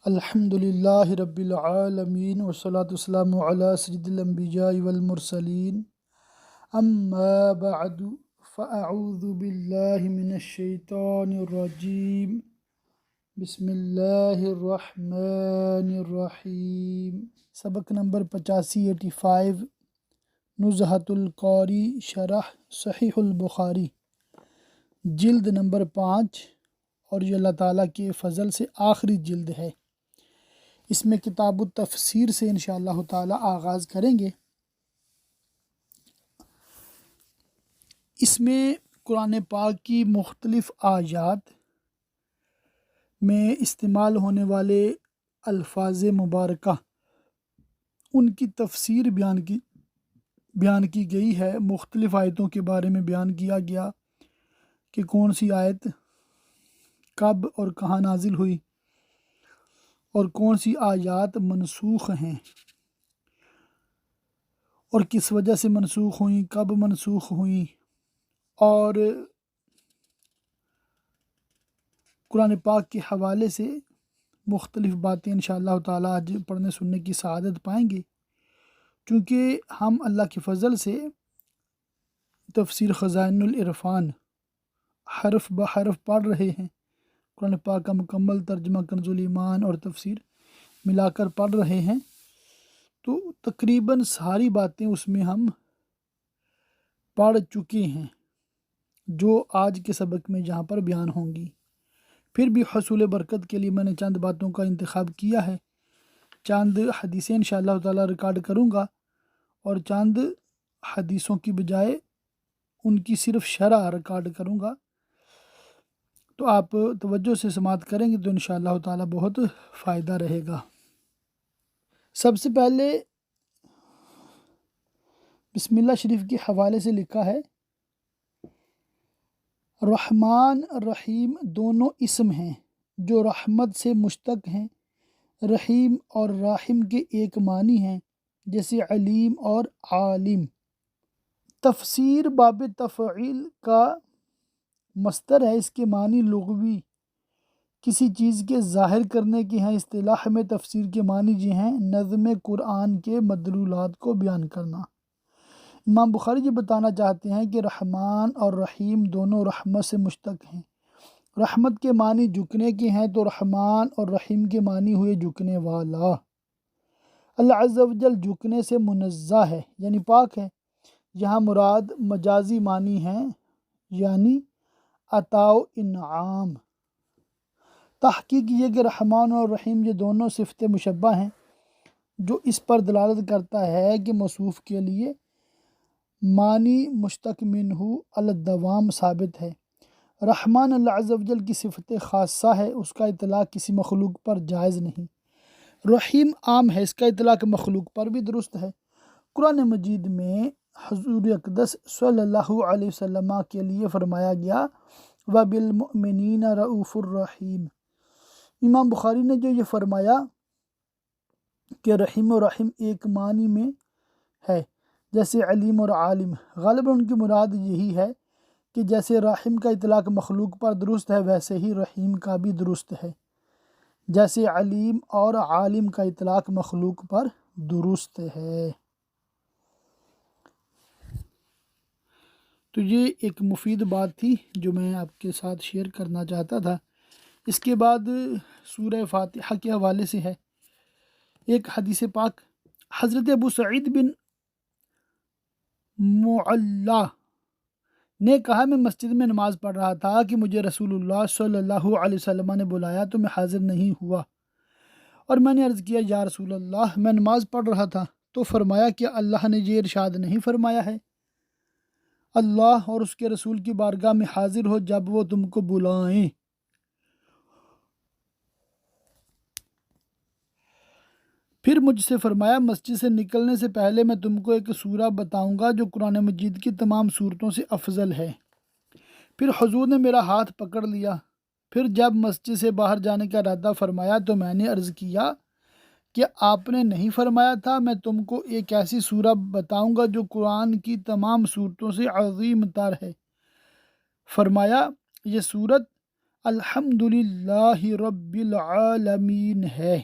الحمد للہ رب العالمین والصلاة والسلام علی سید الانبیاء والمرسلین اما بعد فاعوذ باللہ من الشیطان الرجیم بسم اللہ الرحمن الرحیم۔ سبق نمبر 85 نزہۃ القاری شرح صحیح البخاری، جلد نمبر 5، اور یہ اللہ تعالیٰ کے فضل سے آخری جلد ہے۔ اس میں کتاب التفسیر سے انشاءاللہ تعالیٰ آغاز کریں گے۔ اس میں قرآن پاک کی مختلف آیات میں استعمال ہونے والے الفاظ مبارکہ، ان کی تفسیر بیان کی گئی ہے۔ مختلف آیتوں کے بارے میں بیان کیا گیا کہ کون سی آیت کب اور کہاں نازل ہوئی، اور کون سی آیات منسوخ ہیں اور کس وجہ سے منسوخ ہوئیں، کب منسوخ ہوئیں، اور قرآن پاک کے حوالے سے مختلف باتیں انشاءاللہ تعالیٰ آج پڑھنے سننے کی سعادت پائیں گے، چونکہ ہم اللہ کے فضل سے تفسیر خزائن العرفان حرف بحرف پڑھ رہے ہیں۔ قرآن پاک کا مکمل ترجمہ کنز الایمان اور تفسیر ملا کر پڑھ رہے ہیں، تو تقریباً ساری باتیں اس میں ہم پڑھ چکے ہیں جو آج کے سبق میں جہاں پر بیان ہوں گی۔ پھر بھی حصول برکت کے لیے میں نے چند باتوں کا انتخاب کیا ہے۔ چند حدیثیں انشاءاللہ تعالیٰ ریکارڈ کروں گا، اور چند حدیثوں کی بجائے ان کی صرف شرح ریکارڈ کروں گا، تو آپ توجہ سے سماعت کریں گے تو انشاءاللہ تعالیٰ بہت فائدہ رہے گا۔ سب سے پہلے بسم اللہ شریف کے حوالے سے لکھا ہے، رحمان رحیم دونوں اسم ہیں جو رحمت سے مشتق ہیں۔ رحیم اور راحم کے ایک معنی ہیں، جیسے علیم اور عالم۔ تفسیر باب تفعیل کا مصدر ہے، اس کے معنی لغوی کسی چیز کے ظاہر کرنے کے ہیں۔ اصطلاح میں تفسیر کے معنی یہ ہیں، نظم قرآن کے مدلولات کو بیان کرنا۔ امام بخاری یہ بتانا چاہتے ہیں کہ رحمان اور رحیم دونوں رحمت سے مشتق ہیں۔ رحمت کے معنی جھکنے کے ہیں، تو رحمان اور رحیم کے معنی ہوئے جھکنے والا۔ اللہ عز و جل جھکنے سے منزہ ہے، یعنی پاک ہے۔ یہاں مراد مجازی معنی ہیں، یعنی عطا و انعام۔ تحقیق یہ کہ رحمان اور رحیم یہ دونوں صفت مشبہ ہیں، جو اس پر دلالت کرتا ہے کہ موصوف کے لیے معنی مشتق منہ علی الدوام ثابت ہے۔ رحمان اللہ عز و جل کی صفت خاصہ ہے، اس کا اطلاق کسی مخلوق پر جائز نہیں۔ رحیم عام ہے، اس کا اطلاق مخلوق پر بھی درست ہے۔ قرآن مجید میں حضور اقدس صلی اللہ علیہ وسلم کے لیے فرمایا گیا وَبِالْمُؤْمِنِينَ رَءُوفٌ الرحیم۔ امام بخاری نے جو یہ فرمایا کہ رحیم و رحیم ایک معنی میں ہے، جیسے علیم اور عالم، غالباً ان کی مراد یہی ہے کہ جیسے رحیم کا اطلاق مخلوق پر درست ہے، ویسے ہی رحیم کا بھی درست ہے، جیسے علیم اور عالم کا اطلاق مخلوق پر درست ہے۔ تو یہ ایک مفید بات تھی جو میں آپ کے ساتھ شیئر کرنا چاہتا تھا۔ اس کے بعد سورہ فاتحہ کے حوالے سے ہے ایک حدیث پاک۔ حضرت ابو سعید بن معلّہ نے کہا، میں مسجد میں نماز پڑھ رہا تھا کہ مجھے رسول اللہ صلی اللہ علیہ وسلم نے بلایا تو میں حاضر نہیں ہوا، اور میں نے عرض کیا، یا رسول اللہ، میں نماز پڑھ رہا تھا۔ تو فرمایا کہ اللہ نے یہ ارشاد نہیں فرمایا ہے، اللہ اور اس کے رسول کی بارگاہ میں حاضر ہو جب وہ تم کو بلائیں۔ پھر مجھ سے فرمایا، مسجد سے نکلنے سے پہلے میں تم کو ایک سورہ بتاؤں گا جو قرآن مجید کی تمام سورتوں سے افضل ہے۔ پھر حضور نے میرا ہاتھ پکڑ لیا۔ پھر جب مسجد سے باہر جانے کا ارادہ فرمایا تو میں نے عرض کیا کہ آپ نے نہیں فرمایا تھا میں تم کو ایک ایسی سورہ بتاؤں گا جو قرآن کی تمام سورتوں سے عظیم تر ہے؟ فرمایا، یہ سورت الحمدللہ رب العالمین ہے۔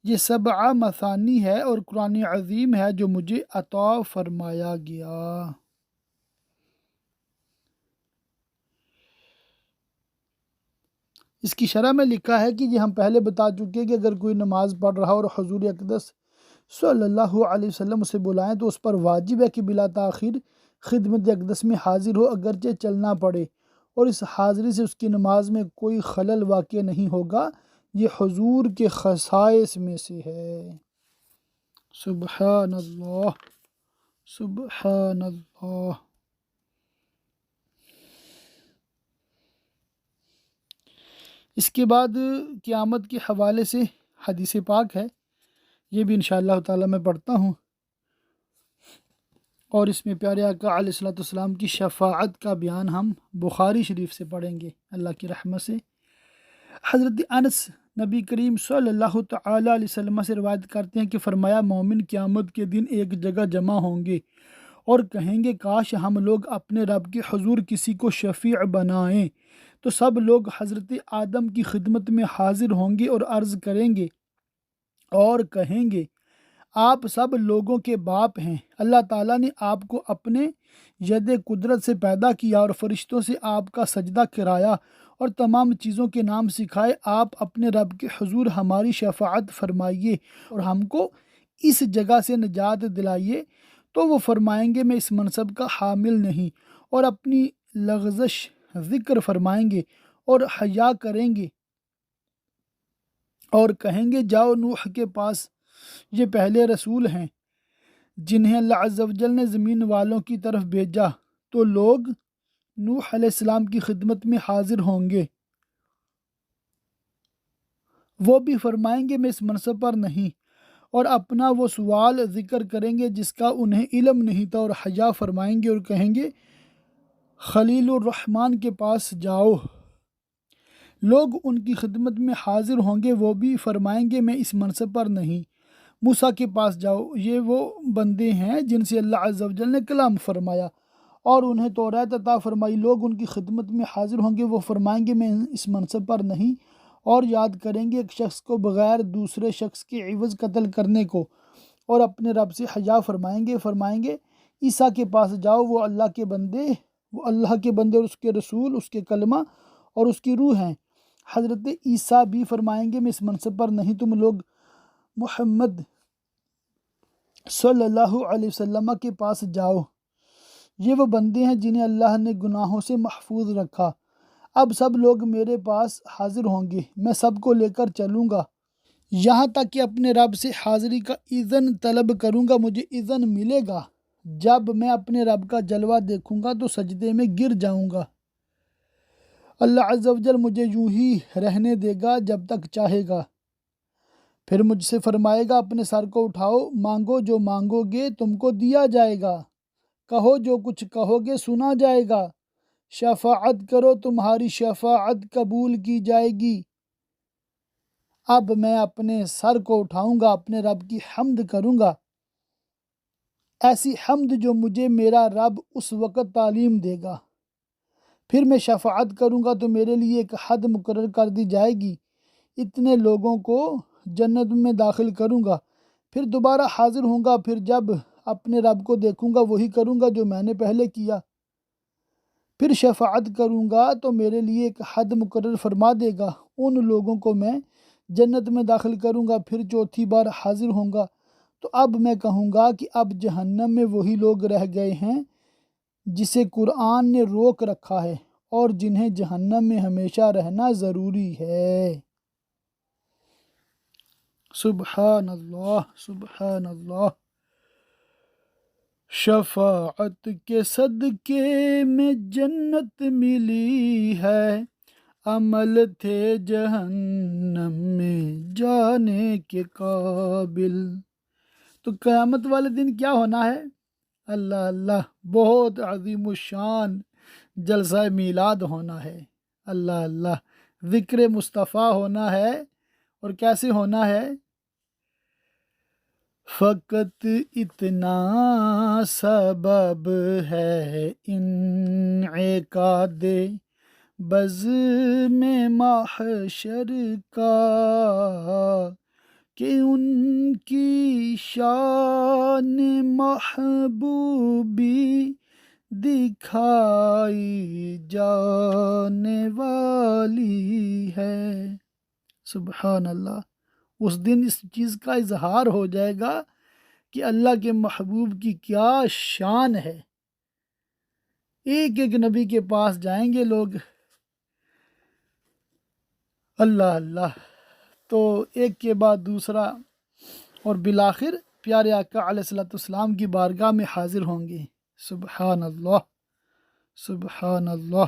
یہ 7 مثانی ہے اور قرآن عظیم ہے جو مجھے عطا فرمایا گیا۔ اس کی شرح میں لکھا ہے کہ یہ ہم پہلے بتا چکے ہیں کہ اگر کوئی نماز پڑھ رہا اور حضور اقدس صلی اللہ علیہ وسلم اسے بلائیں تو اس پر واجب ہے کہ بلا تاخیر خدمت اقدس میں حاضر ہو، اگرچہ چلنا پڑے، اور اس حاضری سے اس کی نماز میں کوئی خلل واقع نہیں ہوگا۔ یہ حضور کے خصائص میں سے ہے۔ سبحان اللہ، سبحان اللہ۔ اس کے بعد قیامت کے حوالے سے حدیث پاک ہے، یہ بھی انشاءاللہ تعالی میں پڑھتا ہوں، اور اس میں پیارے آقا علیہ الصلوۃ والسلام کی شفاعت کا بیان ہم بخاری شریف سے پڑھیں گے اللہ کی رحمت سے۔ حضرت انس نبی کریم صلی اللہ تعالی علیہ وسلم سے روایت کرتے ہیں کہ فرمایا، مومن قیامت کے دن ایک جگہ جمع ہوں گے اور کہیں گے کاش ہم لوگ اپنے رب کے حضور کسی کو شفیع بنائیں، تو سب لوگ حضرت آدم کی خدمت میں حاضر ہوں گے اور عرض کریں گے اور کہیں گے، آپ سب لوگوں کے باپ ہیں، اللہ تعالیٰ نے آپ کو اپنے ید قدرت سے پیدا کیا اور فرشتوں سے آپ کا سجدہ کرایا اور تمام چیزوں کے نام سکھائے، آپ اپنے رب کے حضور ہماری شفاعت فرمائیے اور ہم کو اس جگہ سے نجات دلائیے، تو وہ فرمائیں گے میں اس منصب کا حامل نہیں، اور اپنی لغزش ذکر فرمائیں گے اور حیا کریں گے اور کہیں گے جاؤ نوح کے پاس، یہ پہلے رسول ہیں جنہیں اللہ عز و جل نے زمین والوں کی طرف بھیجا، تو لوگ نوح علیہ السلام کی خدمت میں حاضر ہوں گے، وہ بھی فرمائیں گے میں اس منصب پر نہیں، اور اپنا وہ سوال ذکر کریں گے جس کا انہیں علم نہیں تھا، اور حیا فرمائیں گے اور کہیں گے خلیل الرحمن کے پاس جاؤ، لوگ ان کی خدمت میں حاضر ہوں گے، وہ بھی فرمائیں گے میں اس منصب پر نہیں، موسیٰ کے پاس جاؤ، یہ وہ بندے ہیں جن سے اللہ عز و جل نے کلام فرمایا اور انہیں توریت عطا فرمائی، لوگ ان کی خدمت میں حاضر ہوں گے، وہ فرمائیں گے میں اس منصب پر نہیں، اور یاد کریں گے ایک شخص کو بغیر دوسرے شخص کے عوض قتل کرنے کو، اور اپنے رب سے حیا فرمائیں گے عیسیٰ کے پاس جاؤ، وہ اللہ کے بندے اور اس کے رسول، اس کے کلمہ اور اس کی روح ہیں، حضرت عیسیٰ بھی فرمائیں گے میں اس منصب پر نہیں، تم لوگ محمد صلی اللہ علیہ وسلم کے پاس جاؤ، یہ وہ بندے ہیں جنہیں اللہ نے گناہوں سے محفوظ رکھا، اب سب لوگ میرے پاس حاضر ہوں گے، میں سب کو لے کر چلوں گا یہاں تک کہ اپنے رب سے حاضری کا اذن طلب کروں گا، مجھے اذن ملے گا، جب میں اپنے رب کا جلوہ دیکھوں گا تو سجدے میں گر جاؤں گا، اللہ عز و جل مجھے یوں ہی رہنے دے گا جب تک چاہے گا، پھر مجھ سے فرمائے گا اپنے سر کو اٹھاؤ، مانگو جو مانگو گے تم کو دیا جائے گا، کہو جو کچھ کہو گے سنا جائے گا، شفاعت کرو تمہاری شفاعت قبول کی جائے گی، اب میں اپنے سر کو اٹھاؤں گا، اپنے رب کی حمد کروں گا، ایسی حمد جو مجھے میرا رب اس وقت تعلیم دے گا، پھر میں شفاعت کروں گا تو میرے لیے ایک حد مقرر کر دی جائے گی، اتنے لوگوں کو جنت میں داخل کروں گا، پھر دوبارہ حاضر ہوں گا، پھر جب اپنے رب کو دیکھوں گا وہی کروں گا جو میں نے پہلے کیا، پھر شفاعت کروں گا تو میرے لیے ایک حد مقرر فرما دے گا، ان لوگوں کو میں جنت میں داخل کروں گا، پھر چوتھی بار حاضر ہوں گا تو اب میں کہوں گا کہ اب جہنم میں وہی لوگ رہ گئے ہیں جسے قرآن نے روک رکھا ہے اور جنہیں جہنم میں ہمیشہ رہنا ضروری ہے۔ سبحان اللہ، سبحان اللہ۔ شفاعت کے صدقے میں جنت ملی ہے، عمل تھے جہنم میں جانے کے قابل۔ تو قیامت والے دن کیا ہونا ہے؟ اللہ اللہ، بہت عظیم الشان جلسہ میلاد ہونا ہے، اللہ اللہ، ذکر مصطفیٰ ہونا ہے، اور کیسے ہونا ہے؟ فقط اتنا سبب ہے انعقاد بزم محشر کا کہ ان کی شان محبوبی دکھائی جانے والی ہے۔ سبحان اللہ، اس دن اس چیز کا اظہار ہو جائے گا کہ اللہ کے محبوب کی کیا شان ہے۔ ایک ایک نبی کے پاس جائیں گے لوگ، اللہ اللہ، تو ایک کے بعد دوسرا، اور بالآخر پیارے آقا علیہ الصلوۃ والسلام کی بارگاہ میں حاضر ہوں گے۔ سبحان اللہ، سبحان اللہ۔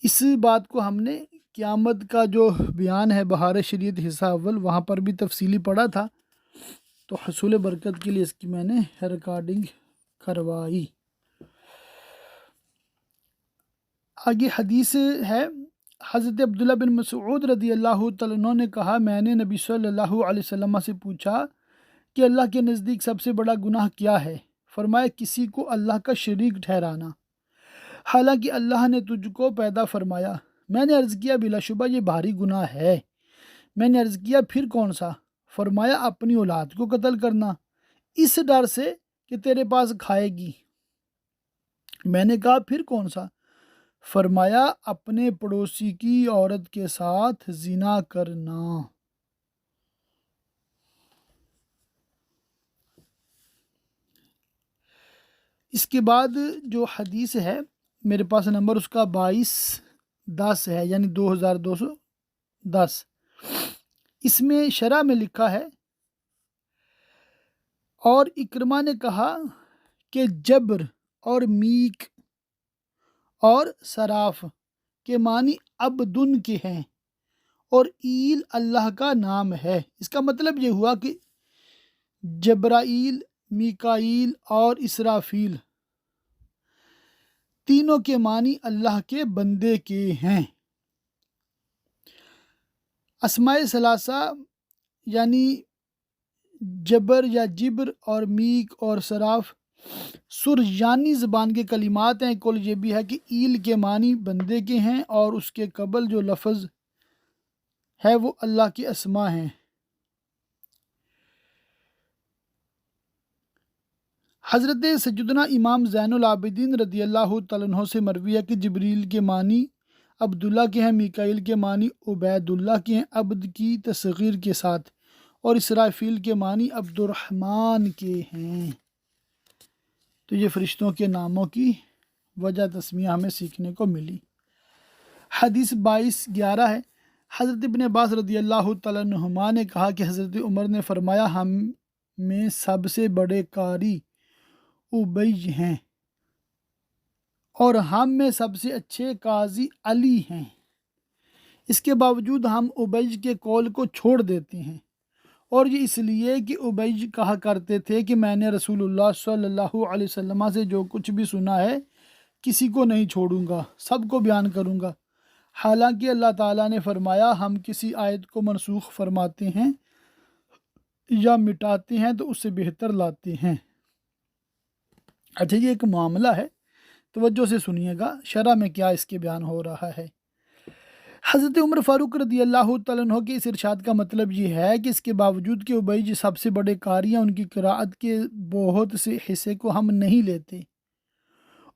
اس بات کو ہم نے قیامت کا جو بیان ہے بہار شریعت حصہ اول، وہاں پر بھی تفصیلی پڑھا تھا، تو حصول برکت کے لیے اس کی میں نے ریکارڈنگ کروائی۔ آگے حدیث ہے، حضرت عبداللہ بن مسعود رضی اللہ تعالیٰ عنہ نے کہا، میں نے نبی صلی اللہ علیہ وسلم سے پوچھا کہ اللہ کے نزدیک سب سے بڑا گناہ کیا ہے؟ فرمایا کسی کو اللہ کا شریک ٹھہرانا، حالانکہ اللہ نے تجھ کو پیدا فرمایا۔ میں نے عرض کیا بلا شبہ یہ بھاری گناہ ہے۔ میں نے عرض کیا پھر کون سا؟ فرمایا اپنی اولاد کو قتل کرنا، اس ڈر سے کہ تیرے پاس کھائے گی۔ میں نے کہا پھر کون سا؟ فرمایا اپنے پڑوسی کی عورت کے ساتھ زنا کرنا۔ اس کے بعد جو حدیث ہے میرے پاس نمبر اس کا 2210 ہے، یعنی 2210۔ اس میں شرح میں لکھا ہے، اور اکرمہ نے کہا کہ جبر اور میک اور سراف کے معنی عبدن کے ہیں، اور ایل اللہ کا نام ہے۔ اس کا مطلب یہ ہوا کہ جبرائیل، میکائیل اور اسرافیل تینوں کے معنی اللہ کے بندے کے ہیں۔ اسماء ثلاثہ یعنی جبر یا جبر اور میک اور سراف سریانی زبان کے کلمات ہیں۔ کل یہ بھی ہے کہ ایل کے معنی بندے کے ہیں، اور اس کے قبل جو لفظ ہے وہ اللہ کے اسماء ہیں۔ حضرت سیدنا امام زین العابدین رضی اللہ تعالیٰ عنہ سے مروی ہے کہ جبریل کے معنی عبداللہ کے ہیں، میکائیل کے معنی عبید اللہ کے ہیں عبد کی تصغیر کے ساتھ، اور اسرافیل کے معنی عبد الرحمن کے ہیں۔ تو یہ فرشتوں کے ناموں کی وجہ تسمیہ ہمیں سیکھنے کو ملی۔ حدیث 2211 ہے، حضرت ابن عباس رضی اللہ تعالیٰ عنہما نے کہا کہ حضرت عمر نے فرمایا ہم میں سب سے بڑے قاری ابی ہیں، اور ہم میں سب سے اچھے قاضی علی ہیں۔ اس کے باوجود ہم ابی کے قول کو چھوڑ دیتے ہیں، اور یہ اس لیے کہ ابی کہا کرتے تھے کہ میں نے رسول اللہ صلی اللہ علیہ وسلم سے جو کچھ بھی سنا ہے کسی کو نہیں چھوڑوں گا، سب کو بیان کروں گا۔ حالانکہ اللہ تعالیٰ نے فرمایا ہم کسی آیت کو منسوخ فرماتے ہیں یا مٹاتے ہیں تو اس سے بہتر لاتے ہیں۔ اچھا یہ ایک معاملہ ہے، توجہ سے سنیے گا شرح میں کیا اس کے بیان ہو رہا ہے۔ حضرت عمر فاروق رضی اللہ تعالیٰ عنہ کے اس ارشاد کا مطلب یہ ہے کہ اس کے باوجود کہ ابی سب سے بڑے قاری ہیں، ان کی قراءت کے بہت سے حصے کو ہم نہیں لیتے،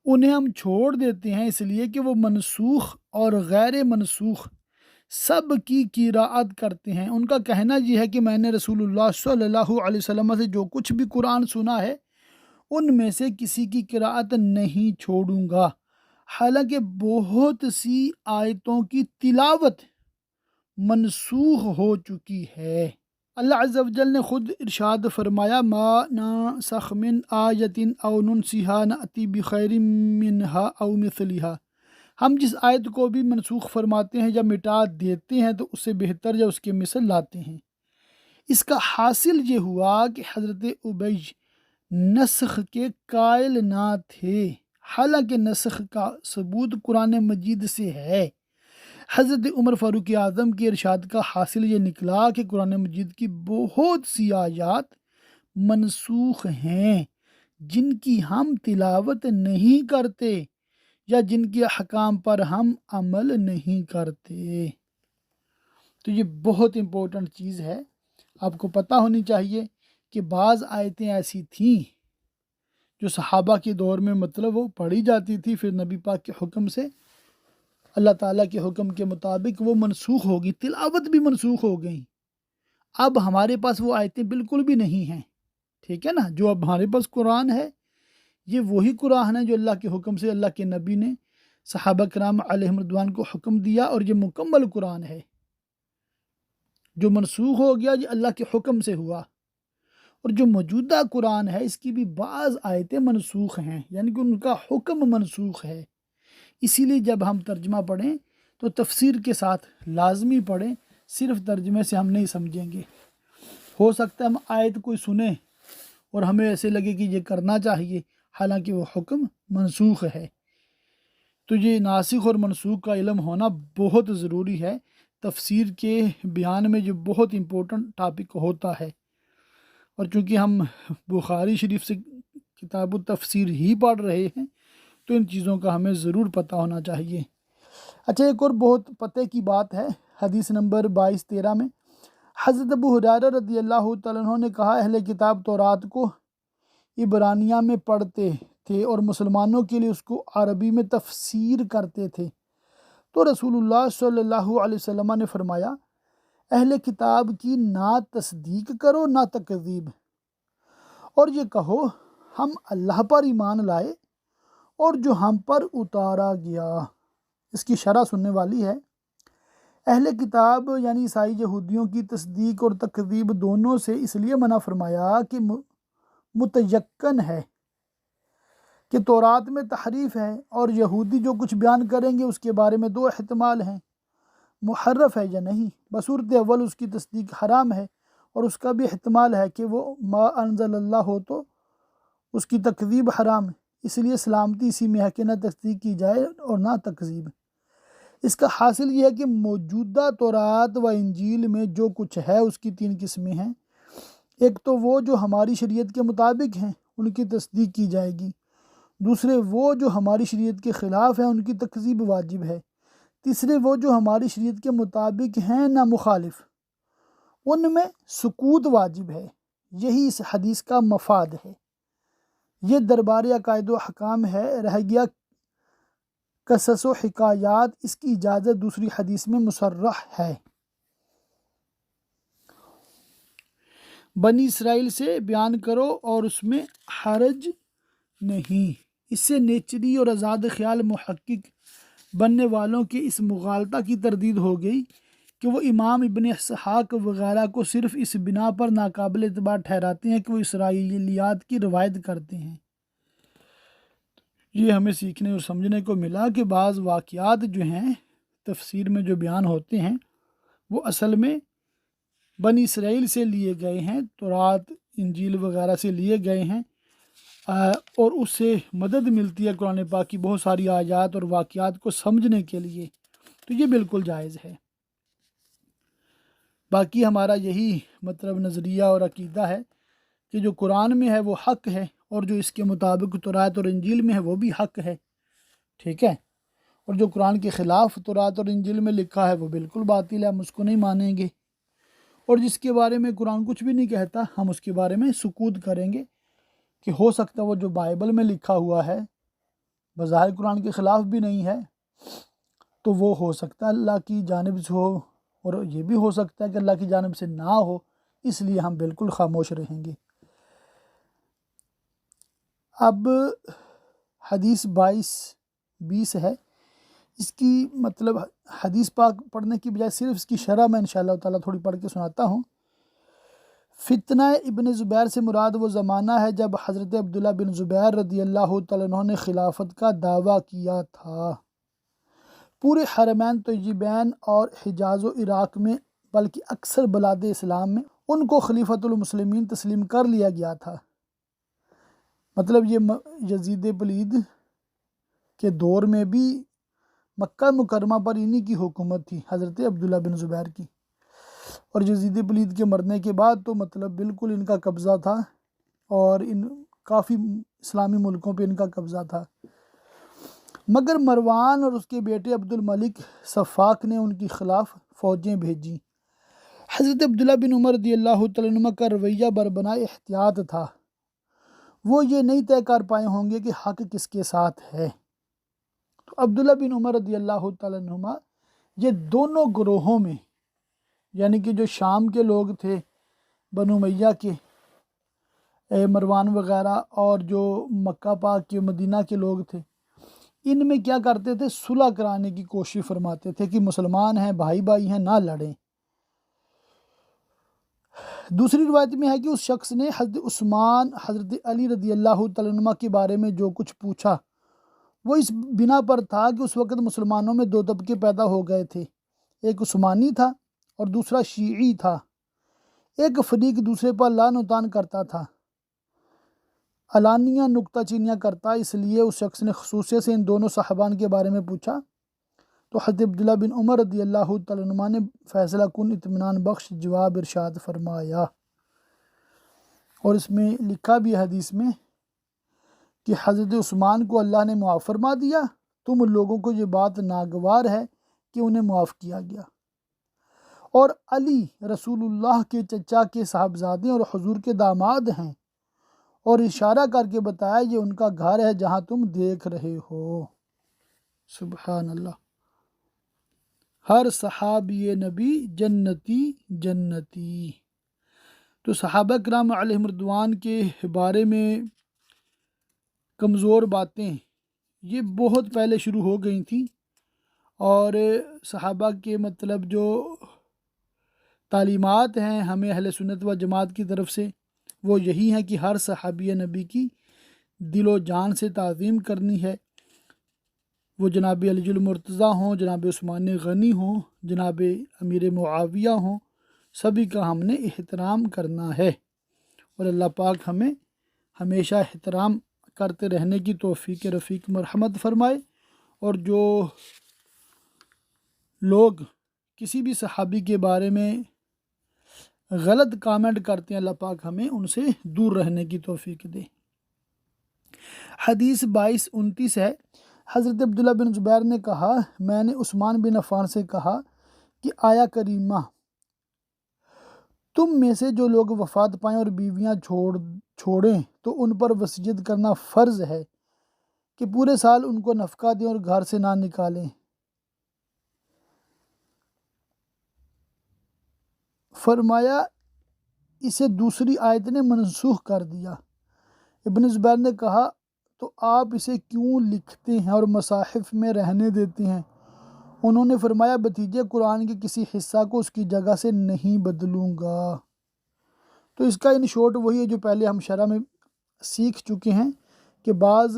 انہیں ہم چھوڑ دیتے ہیں، اس لیے کہ وہ منسوخ اور غیر منسوخ سب کی قراءت کرتے ہیں۔ ان کا کہنا یہ ہے کہ میں نے رسول اللہ صلی اللہ علیہ وسلم سے جو کچھ بھی قرآن سنا ہے ان میں سے کسی کی قراءت نہیں چھوڑوں گا، حالانکہ بہت سی آیتوں کی تلاوت منسوخ ہو چکی ہے۔ اللہ عز و جل نے خود ارشاد فرمایا ما ناسخ من آیت او ننسیہا نأتی بخیر منہا او مثلہا، ہم جس آیت کو بھی منسوخ فرماتے ہیں یا مٹا دیتے ہیں تو اس سے بہتر یا اس کے مثل لاتے ہیں۔ اس کا حاصل یہ ہوا کہ حضرت ابی نسخ کے قائل نہ تھے، حالانکہ نسخ کا ثبوت قرآن مجید سے ہے۔ حضرت عمر فاروق اعظم کے ارشاد کا حاصل یہ نکلا کہ قرآن مجید کی بہت سی آیات منسوخ ہیں، جن کی ہم تلاوت نہیں کرتے یا جن کے احکام پر ہم عمل نہیں کرتے۔ تو یہ بہت امپورٹنٹ چیز ہے، آپ کو پتہ ہونی چاہیے کہ بعض آیتیں ایسی تھیں جو صحابہ کے دور میں مطلب وہ پڑھی جاتی تھی، پھر نبی پاک کے حکم سے، اللہ تعالیٰ کے حکم کے مطابق وہ منسوخ ہو گئی، تلاوت بھی منسوخ ہو گئی۔ اب ہمارے پاس وہ آیتیں بالکل بھی نہیں ہیں، ٹھیک ہے نا؟ جو اب ہمارے پاس قرآن ہے، یہ وہی قرآن ہے جو اللہ کے حکم سے اللہ کے نبی نے صحابہ کرام علیہم رضوان کو حکم دیا، اور یہ مکمل قرآن ہے۔ جو منسوخ ہو گیا یہ اللہ کے حکم سے ہوا، اور جو موجودہ قرآن ہے اس کی بھی بعض آیتیں منسوخ ہیں، یعنی کہ ان کا حکم منسوخ ہے۔ اسی لیے جب ہم ترجمہ پڑھیں تو تفسیر کے ساتھ لازمی پڑھیں، صرف ترجمے سے ہم نہیں سمجھیں گے۔ ہو سکتا ہے ہم آیت کوئی سنیں اور ہمیں ایسے لگے کہ یہ کرنا چاہیے، حالانکہ وہ حکم منسوخ ہے۔ تو یہ ناسخ اور منسوخ کا علم ہونا بہت ضروری ہے، تفسیر کے بیان میں جو بہت امپورٹنٹ ٹاپک ہوتا ہے۔ اور چونکہ ہم بخاری شریف سے کتاب التفسیر ہی پڑھ رہے ہیں تو ان چیزوں کا ہمیں ضرور پتہ ہونا چاہیے۔ اچھا، ایک اور بہت پتہ کی بات ہے، حدیث نمبر 2213 میں حضرت ابو ہریرہ رضی اللہ تعالیٰ عنہ نے کہا، اہل کتاب تورات کو عبرانیہ میں پڑھتے تھے اور مسلمانوں کے لیے اس کو عربی میں تفسیر کرتے تھے۔ تو رسول اللہ صلی اللہ علیہ وسلم نے فرمایا، اہل کتاب کی نہ تصدیق کرو نہ تکذیب، اور یہ کہو ہم اللہ پر ایمان لائے اور جو ہم پر اتارا گیا۔ اس کی شرح سننے والی ہے، اہل کتاب یعنی عیسائی یہودیوں کی تصدیق اور تکذیب دونوں سے اس لیے منع فرمایا کہ متیقن ہے کہ تورات میں تحریف ہے، اور یہودی جو کچھ بیان کریں گے اس کے بارے میں دو احتمال ہیں، محرف ہے یا نہیں۔ بصورت اول اس کی تصدیق حرام ہے، اور اس کا بھی احتمال ہے کہ وہ ما انزل اللہ ہو تو اس کی تکذیب حرام ہے۔ اس لیے سلامتی اسی میں ہے کہ نہ تصدیق کی جائے اور نہ تکذیب۔ اس کا حاصل یہ ہے کہ موجودہ تورات و انجیل میں جو کچھ ہے اس کی تین قسمیں ہیں۔ ایک تو وہ جو ہماری شریعت کے مطابق ہیں، ان کی تصدیق کی جائے گی۔ دوسرے وہ جو ہماری شریعت کے خلاف ہیں، ان کی تکذیب واجب ہے۔ تیسرے وہ جو ہماری شریعت کے مطابق ہیں نہ مخالف، ان میں سکوت واجب ہے۔ یہی اس حدیث کا مفاد ہے۔ یہ دربار عقائد و احکام ہے، رہ گیا قصص و حکایات، اس کی اجازت دوسری حدیث میں مصرح ہے۔ بنی اسرائیل سے بیان کرو اور اس میں حرج نہیں۔ اس سے نیچری اور آزاد خیال محقق بننے والوں کے اس مغالطہ کی تردید ہو گئی کہ وہ امام ابن اسحاق وغیرہ کو صرف اس بنا پر ناقابل اعتبار ٹھہراتے ہیں کہ وہ اسرائیلیات کی روایت کرتے ہیں۔ یہ ہمیں سیکھنے اور سمجھنے کو ملا کہ بعض واقعات جو ہیں تفسیر میں جو بیان ہوتے ہیں وہ اصل میں بنی اسرائیل سے لیے گئے ہیں، تورات انجیل وغیرہ سے لیے گئے ہیں، اور اس سے مدد ملتی ہے قرآن پاک کی بہت ساری آیات اور واقعات کو سمجھنے کے لیے، تو یہ بالکل جائز ہے۔ باقی ہمارا یہی مطلب نظریہ اور عقیدہ ہے کہ جو قرآن میں ہے وہ حق ہے، اور جو اس کے مطابق تورات اور انجیل میں ہے وہ بھی حق ہے، ٹھیک ہے؟ اور جو قرآن کے خلاف تورات اور انجیل میں لکھا ہے وہ بالکل باطل ہے، ہم اس کو نہیں مانیں گے۔ اور جس کے بارے میں قرآن کچھ بھی نہیں کہتا ہم اس کے بارے میں سکوت کریں گے کہ ہو سکتا ہے وہ جو بائبل میں لکھا ہوا ہے بظاہر قرآن کے خلاف بھی نہیں ہے، تو وہ ہو سکتا ہے اللہ کی جانب سے ہو، اور یہ بھی ہو سکتا ہے کہ اللہ کی جانب سے نہ ہو، اس لیے ہم بالکل خاموش رہیں گے۔ اب حدیث 22-20 ہے، اس کی مطلب حدیث پاک پڑھنے کی بجائے صرف اس کی شرح میں انشاءاللہ تعالیٰ تھوڑی پڑھ کے سناتا ہوں۔ فتنہ ابن زبیر سے مراد وہ زمانہ ہے جب حضرت عبداللہ بن زبیر رضی اللہ تعالیٰ عنہ نے خلافت کا دعویٰ کیا تھا۔ پورے حرمین طیبین اور حجاز و عراق میں، بلکہ اکثر بلاد اسلام میں ان کو خلیفۃ المسلمین تسلیم کر لیا گیا تھا۔ مطلب یہ یزید پلید کے دور میں بھی مکہ مکرمہ پر انہی کی حکومت تھی، حضرت عبداللہ بن زبیر کی، اور یزید پلید کے مرنے کے بعد تو مطلب بالکل ان کا قبضہ تھا، اور کافی اسلامی ملکوں پہ ان کا قبضہ تھا، مگر مروان اور اس کے بیٹے عبد الملک صفاق نے ان کے خلاف فوجیں بھیجیں۔ حضرت عبداللہ بن عمر رضی اللہ تعالیٰ عنہ کا رویہ بربنائے احتیاط تھا، وہ یہ نہیں طے کر پائے ہوں گے کہ حق کس کے ساتھ ہے۔ تو عبداللہ بن عمر رضی اللہ تعالیٰ عنہ یہ دونوں گروہوں میں، یعنی کہ جو شام کے لوگ تھے بنو امیہ کے مروان وغیرہ، اور جو مکہ پاک کے مدینہ کے لوگ تھے، ان میں کیا کرتے تھے، صلح کرانے کی کوشش فرماتے تھے کہ مسلمان ہیں، بھائی بھائی ہیں، نہ لڑیں۔ دوسری روایت میں ہے کہ اس شخص نے حضرت عثمان، حضرت علی رضی اللہ تعالیٰ عنہ کے بارے میں جو کچھ پوچھا وہ اس بنا پر تھا کہ اس وقت مسلمانوں میں 2 طبقے پیدا ہو گئے تھے، ایک عثمانی تھا اور دوسرا شیعی تھا۔ ایک فریق دوسرے پر لعن و طعن کرتا تھا، علانیہ نکتہ چینیاں کرتا، اس لیے اس شخص نے خصوصیت سے ان دونوں صاحبان کے بارے میں پوچھا، تو حضرت عبداللہ بن عمر رضی اللہ تعالیٰ عنہ نے فیصلہ کن اطمینان بخش جواب ارشاد فرمایا۔ اور اس میں لکھا بھی ہے حدیث میں کہ حضرت عثمان کو اللہ نے معاف فرما دیا، تم لوگوں کو یہ بات ناگوار ہے کہ انہیں معاف کیا گیا۔ اور علی رسول اللہ کے چچا کے صاحبزادے اور حضور کے داماد ہیں، اور اشارہ کر کے بتایا یہ ان کا گھر ہے جہاں تم دیکھ رہے ہو۔ سبحان اللہ۔ ہر صحابی نبی جنتی جنتی۔ تو صحابہ کرام علیہم رضوان کے بارے میں کمزور باتیں یہ بہت پہلے شروع ہو گئی تھیں، اور صحابہ کے مطلب جو تعلیمات ہیں ہمیں اہل سنت و جماعت کی طرف سے، وہ یہی ہیں کہ ہر صحابی نبی کی دل و جان سے تعظیم کرنی ہے، وہ جناب علی المرتضیٰ ہوں، جناب عثمان غنی ہوں، جناب امیر معاویہ ہوں، سبھی کا ہم نے احترام کرنا ہے، اور اللہ پاک ہمیں ہمیشہ احترام کرتے رہنے کی توفیق رفیق مرحمت فرمائے۔ اور جو لوگ کسی بھی صحابی کے بارے میں غلط کامنٹ کرتے ہیں، اللہ پاک ہمیں ان سے دور رہنے کی توفیق دے۔ حدیث 2229 ہے، حضرت عبداللہ بن زبیر نے کہا، میں نے عثمان بن عفان سے کہا کہ آیا کریمہ، تم میں سے جو لوگ وفات پائیں اور بیویاں چھوڑیں تو ان پر وصیت کرنا فرض ہے کہ پورے سال ان کو نفقہ دیں اور گھر سے نہ نکالیں۔ فرمایا اسے دوسری آیت نے منسوخ کر دیا۔ ابن زبیر نے کہا تو آپ اسے کیوں لکھتے ہیں اور مصاحف میں رہنے دیتے ہیں؟ انہوں نے فرمایا بھتیجے قرآن کے کسی حصہ کو اس کی جگہ سے نہیں بدلوں گا۔ تو اس کا ان شارٹ وہی ہے جو پہلے ہم شرح میں سیکھ چکے ہیں کہ بعض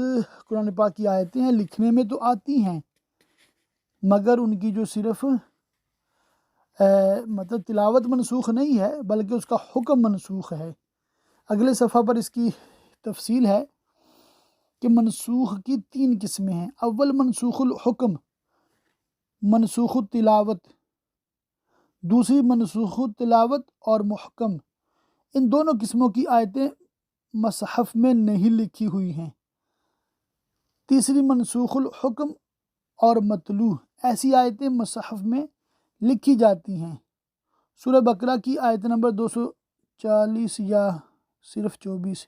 قرآن پاک کی آیتیں ہیں لکھنے میں تو آتی ہیں، مگر ان کی جو صرف مطلب تلاوت منسوخ نہیں ہے بلکہ اس کا حکم منسوخ ہے۔ اگلے صفحہ پر اس کی تفصیل ہے کہ منسوخ کی 3 قسمیں ہیں۔ اول منسوخ الحکم، منسوخ التلاوت، دوسری منسوخ التلاوت اور محکم۔ ان دونوں قسموں کی آیتیں مصحف میں نہیں لکھی ہوئی ہیں۔ تیسری منسوخ الحکم اور متلو، ایسی آیتیں مصحف میں لکھی جاتی ہیں۔ سورہ بقرہ کی آیت نمبر 240 یا صرف 24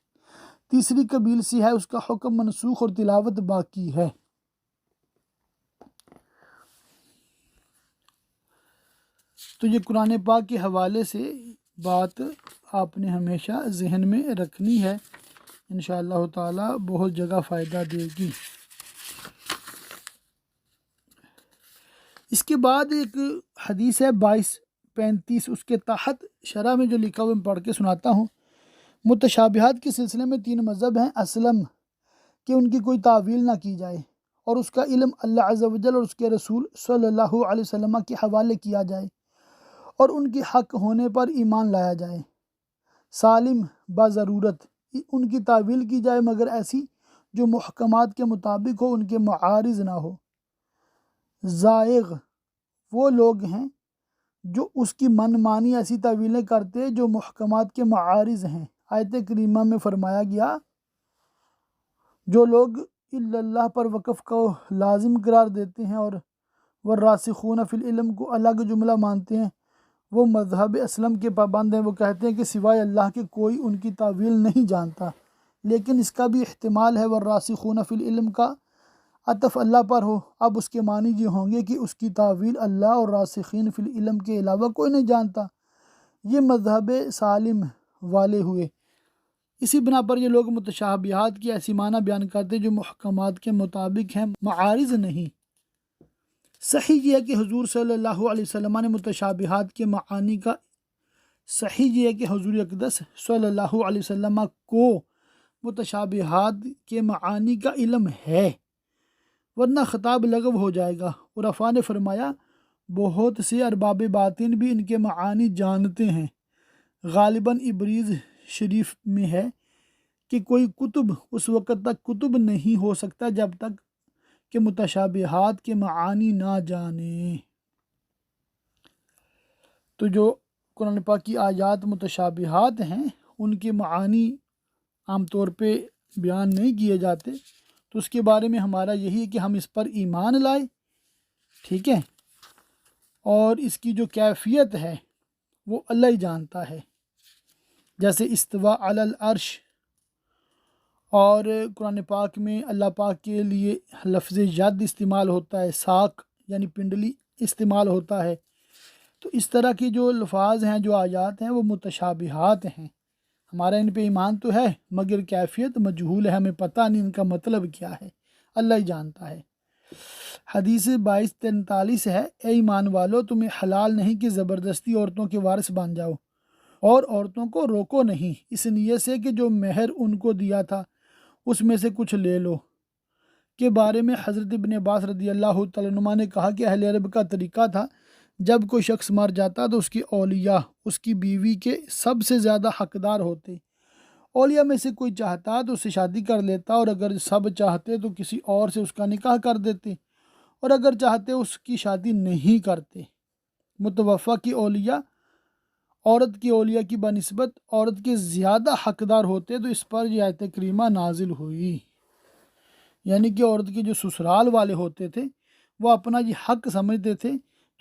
تیسری قبیل سے ہے، اس کا حکم منسوخ اور تلاوت باقی ہے۔ تو یہ قرآن پاک کے حوالے سے بات آپ نے ہمیشہ ذہن میں رکھنی ہے، انشاءاللہ تعالی بہت جگہ فائدہ دے گی۔ اس کے بعد ایک حدیث ہے 2235، اس کے تحت شرح میں جو لکھا ہوا میں پڑھ کے سناتا ہوں۔ متشابہات کے سلسلے میں 3 مذہب ہیں، اسلم کہ ان کی کوئی تعویل نہ کی جائے اور اس کا علم اللہ عز و جل اور اس کے رسول صلی اللہ علیہ وسلم کے حوالے کیا جائے اور ان کے حق ہونے پر ایمان لایا جائے۔ سالم بضرورت ان کی تعویل کی جائے مگر ایسی جو محکمات کے مطابق ہو، ان کے معارض نہ ہو۔ زائغ وہ لوگ ہیں جو اس کی من مانی ایسی تعویلیں کرتے جو محکمات کے معارض ہیں۔ آیت کریمہ میں فرمایا گیا جو لوگ الا اللہ پر وقف کو لازم قرار دیتے ہیں اور والراسخون فی العلم کو الگ جملہ مانتے ہیں، وہ مذہب اسلم کے پابند ہیں۔ وہ کہتے ہیں کہ سوائے اللہ کے کوئی ان کی تعویل نہیں جانتا، لیکن اس کا بھی احتمال ہے والراسخون فی العلم کا عطف اللہ پر ہو، اب اس کے معنی یہ ہوں گے کہ اس کی تعویل اللہ اور راسخین فی العلم کے علاوہ کوئی نہیں جانتا۔ یہ مذہب سالم والے ہوئے۔ اسی بنا پر یہ لوگ متشابہات کی ایسی معنی بیان کرتے جو محکمات کے مطابق ہیں، معارض نہیں۔ صحیح یہ ہے کہ حضور صلی اللہ علیہ وسلم نے متشابہات کے معانی کا حضور اقدس صلی اللہ علیہ وسلم کو متشابہات کے معانی کا علم ہے، ورنہ خطاب لغو ہو جائے گا۔ عرفاء نے فرمایا بہت سے ارباب باطن بھی ان کے معانی جانتے ہیں۔ غالباً ابریز شریف میں ہے کہ کوئی کتب اس وقت تک کتب نہیں ہو سکتا جب تک کہ متشابہات کے معانی نہ جانے۔ تو جو قرآن پاک کی آیات متشابہات ہیں ان کے معانی عام طور پہ بیان نہیں کیے جاتے، تو اس کے بارے میں ہمارا یہی ہے کہ ہم اس پر ایمان لائے، ٹھیک ہے، اور اس کی جو کیفیت ہے وہ اللہ ہی جانتا ہے۔ جیسے استوا علی العرش، اور قرآن پاک میں اللہ پاک کے لیے لفظ ید استعمال ہوتا ہے، ساق یعنی پنڈلی استعمال ہوتا ہے۔ تو اس طرح کی جو الفاظ ہیں، جو آیات ہیں، وہ متشابہات ہیں۔ ہمارا ان پہ ایمان تو ہے مگر کیفیت مجہول ہے، ہمیں پتہ نہیں ان کا مطلب کیا ہے، اللہ ہی جانتا ہے۔ حدیث 2243 ہے، اے ایمان والو، تمہیں حلال نہیں کہ زبردستی عورتوں کے وارث بن جاؤ، اور عورتوں کو روکو نہیں اس نیت سے کہ جو مہر ان کو دیا تھا اس میں سے کچھ لے لو۔ کے بارے میں حضرت ابن عباس رضی اللہ تعالیٰ عنہ نے کہا کہ اہل عرب کا طریقہ تھا جب کوئی شخص مر جاتا تو اس کی اولیاء اس کی بیوی کے سب سے زیادہ حقدار ہوتے۔ اولیاء میں سے کوئی چاہتا تو اس سے شادی کر لیتا، اور اگر سب چاہتے تو کسی اور سے اس کا نکاح کر دیتے، اور اگر چاہتے اس کی شادی نہیں کرتے۔ متوفی کی اولیاء عورت کی اولیاء کی بنسبت عورت کے زیادہ حقدار ہوتے، تو اس پر یہ آیت کریمہ نازل ہوئی۔ یعنی کہ عورت کے جو سسرال والے ہوتے تھے وہ اپنا یہ حق سمجھتے تھے،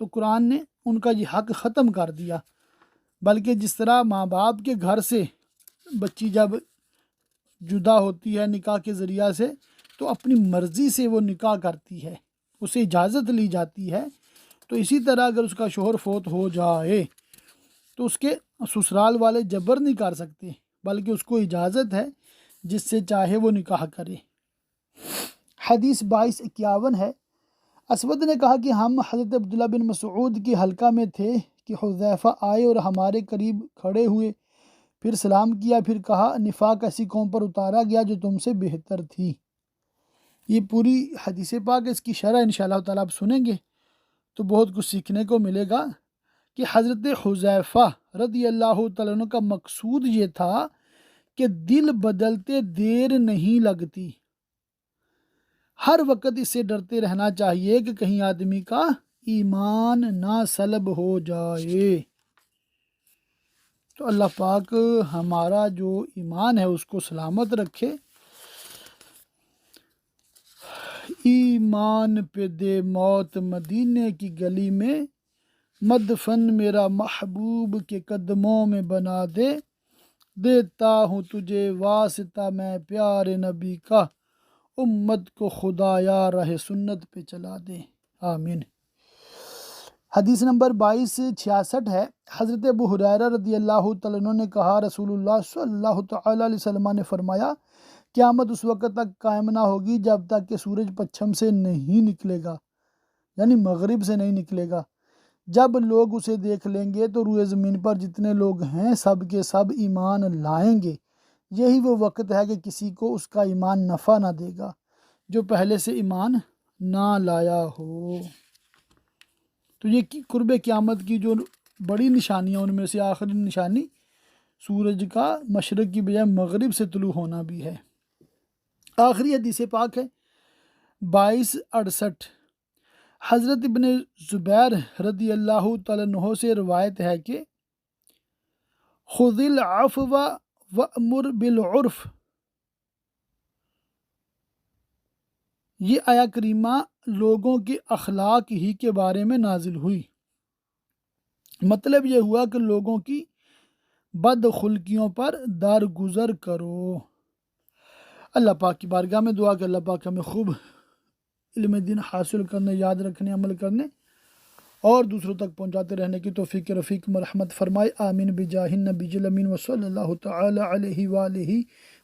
تو قرآن نے ان کا یہ حق ختم کر دیا۔ بلکہ جس طرح ماں باپ کے گھر سے بچی جب جدا ہوتی ہے نکاح کے ذریعہ سے، تو اپنی مرضی سے وہ نکاح کرتی ہے، اسے اجازت لی جاتی ہے، تو اسی طرح اگر اس کا شوہر فوت ہو جائے تو اس کے سسرال والے جبر نہیں کر سکتے، بلکہ اس کو اجازت ہے جس سے چاہے وہ نکاح کرے۔ حدیث 2251 ہے، اسود نے کہا کہ ہم حضرت عبداللہ بن مسعود کی حلقہ میں تھے کہ حذیفہ آئے اور ہمارے قریب کھڑے ہوئے، پھر سلام کیا، پھر کہا نفاق ایسی قوم پر اتارا گیا جو تم سے بہتر تھی۔ یہ پوری حدیث پاک، اس کی شرح انشاءاللہ تعالیٰ آپ سنیں گے تو بہت کچھ سیکھنے کو ملے گا کہ حضرت حذیفہ رضی اللہ تعالیٰ عنہ کا مقصود یہ تھا کہ دل بدلتے دیر نہیں لگتی، ہر وقت اس سے ڈرتے رہنا چاہیے کہ کہیں آدمی کا ایمان نہ سلب ہو جائے۔ تو اللہ پاک ہمارا جو ایمان ہے اس کو سلامت رکھے۔ ایمان پہ دے موت مدینے کی گلی میں، مدفن میرا محبوب کے قدموں میں بنا دے، دیتا ہوں تجھے واسطہ میں پیارے نبی کا، امت کو خدایا راہ سنت پہ چلا دے، آمین۔ حدیث نمبر 2266 ہے، حضرت ابو ہریرہ رضی اللہ تعالیٰ عنہ نے کہا رسول اللہ صلی اللہ تعالیٰ علیہ وسلم نے فرمایا قیامت اس وقت تک قائم نہ ہوگی جب تک کہ سورج پچھم سے نہیں نکلے گا، یعنی مغرب سے نہیں نکلے گا۔ جب لوگ اسے دیکھ لیں گے تو روئے زمین پر جتنے لوگ ہیں سب کے سب ایمان لائیں گے، یہی وہ وقت ہے کہ کسی کو اس کا ایمان نفع نہ دے گا جو پہلے سے ایمان نہ لایا ہو۔ تو یہ قرب قیامت کی جو بڑی نشانیاں ان میں سے آخری نشانی سورج کا مشرق کی بجائے مغرب سے طلوع ہونا بھی ہے۔ آخری حدیث پاک ہے 2268، حضرت ابن زبیر رضی اللہ تعالیٰ عنہ سے روایت ہے کہ خذ العفو وأمر بالعرف یہ آیا کریمہ لوگوں کے اخلاق ہی کے بارے میں نازل ہوئی۔ مطلب یہ ہوا کہ لوگوں کی بد خلقیوں پر درگزر کرو۔ اللہ پاک کی بارگاہ میں دعا کہ اللہ پاک ہمیں خوب علم دین حاصل کرنے، یاد رکھنے، عمل کرنے اور دوسروں تک پہنچاتے رہنے کی توفیق رفیق مرحمت فرمائے، آمین بجاہ النبی الامین وصلی اللہ تعالی علیہ وآلہ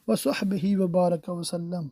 وصحبہ وبارک وسلم۔